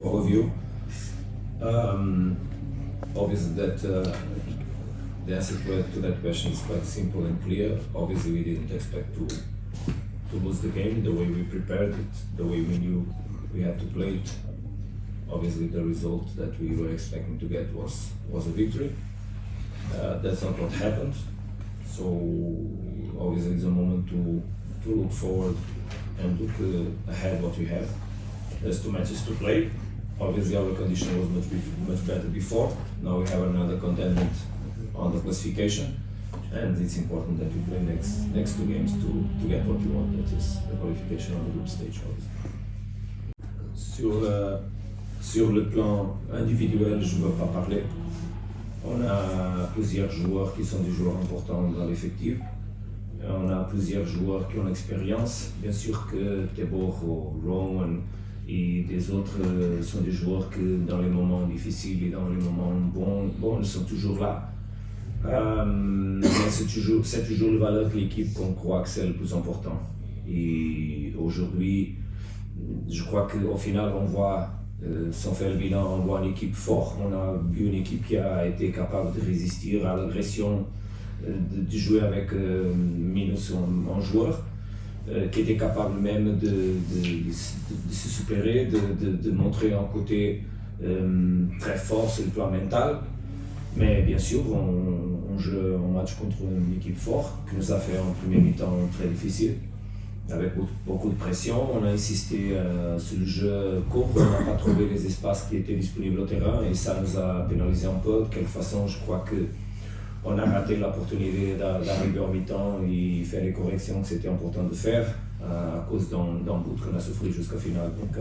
All of you. Obviously, that the answer to that question is quite simple and clear. Obviously, we didn't expect to lose the game the way we prepared it, the way we knew we had to play it. Obviously, the result that we were expecting to get was a victory. That's not what happened. So obviously, it's a moment to look forward and look ahead what we have. There's 2 matches to play. Obviously, our condition was much better before. Now we have another contendant on the classification, and it's important that we play next 2 games to get what we want, that is the qualification on the group stage. Sur le plan individuel, je ne veux pas parler. On a plusieurs joueurs qui sont des joueurs importants dans l'effectif. On a plusieurs joueurs qui ont l'expérience. Bien sûr que Tebor, Rowan et des autres sont des joueurs que dans les moments difficiles et dans les moments bons, ils sont toujours là. Mais c'est toujours la valeur de l'équipe qu'on croit que c'est le plus important. Et aujourd'hui, je crois qu'au final, on voit, sans faire le bilan, on voit une équipe forte. On a vu une équipe qui a été capable de résister à l'agression, de jouer avec minus en joueur, qui était capable même de se supérer, de montrer un côté très fort sur le plan mental. Mais bien sûr, on joue un match contre une équipe forte qui nous a fait un premier mi-temps très difficile, avec beaucoup de pression. On a insisté sur le jeu court, on n'a pas trouvé les espaces qui étaient disponibles au terrain et ça nous a pénalisé un peu. De quelle façon, je crois qu'on a raté l'opportunité d'arriver en mi-temps et faire les corrections que c'était important de faire à cause d'un but qu'on a souffert jusqu'au final. Donc,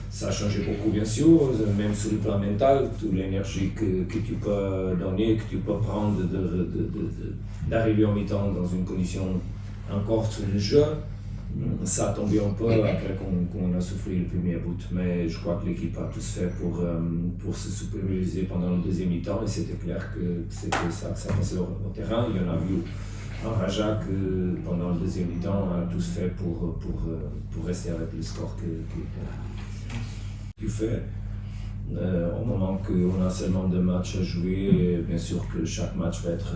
ça a changé beaucoup, bien sûr, même sur le plan mental, toute l'énergie que tu peux donner, que tu peux prendre d'arriver en mi-temps dans une condition encore sur le jeu. Ça a tombé un peu après qu'on a souffert le premier but, mais je crois que l'équipe a tout fait pour se supérioriser pendant le deuxième mi-temps et c'était clair que c'était ça que ça passait au terrain. Il y en a vu un Raja que pendant le deuxième mi-temps on a tous fait pour rester avec le score qu'il fait. Au moment qu'on a seulement 2 matchs à jouer, bien sûr que chaque match va être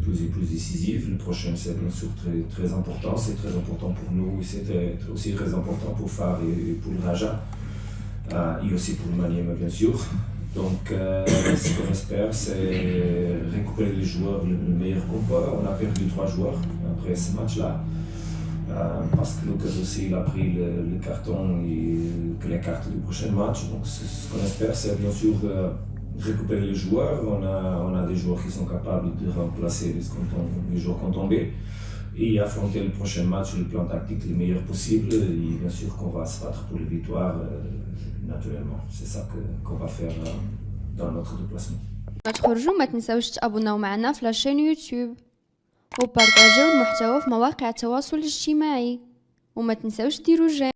plus et plus décisif. Le prochain, c'est bien sûr très, très important. C'est très important pour nous et c'est aussi très important pour Far et pour le Raja. Et aussi pour le Maniema, bien sûr. Donc, ce qu'on espère, c'est récupérer les joueurs le meilleur qu'on peut. On a perdu 3 joueurs après ce match-là. Parce que Lucas aussi il a pris le carton et que les cartes du prochain match. Donc, ce qu'on espère, c'est bien sûr récupérer les joueurs. On a des joueurs qui sont capables de remplacer les joueurs qui ont tombé et affronter le prochain match, le plan tactique le meilleur possible. Et bien sûr qu'on va se battre pour les victoires, naturellement. C'est ça qu'on va faire dans notre déplacement. تخرجوا ما تنساوش تابوناو معنا في لاشين يوتيوب وبارطاجيو المحتوى في مواقع التواصل الاجتماعي وما تنساوش ديروا جيم.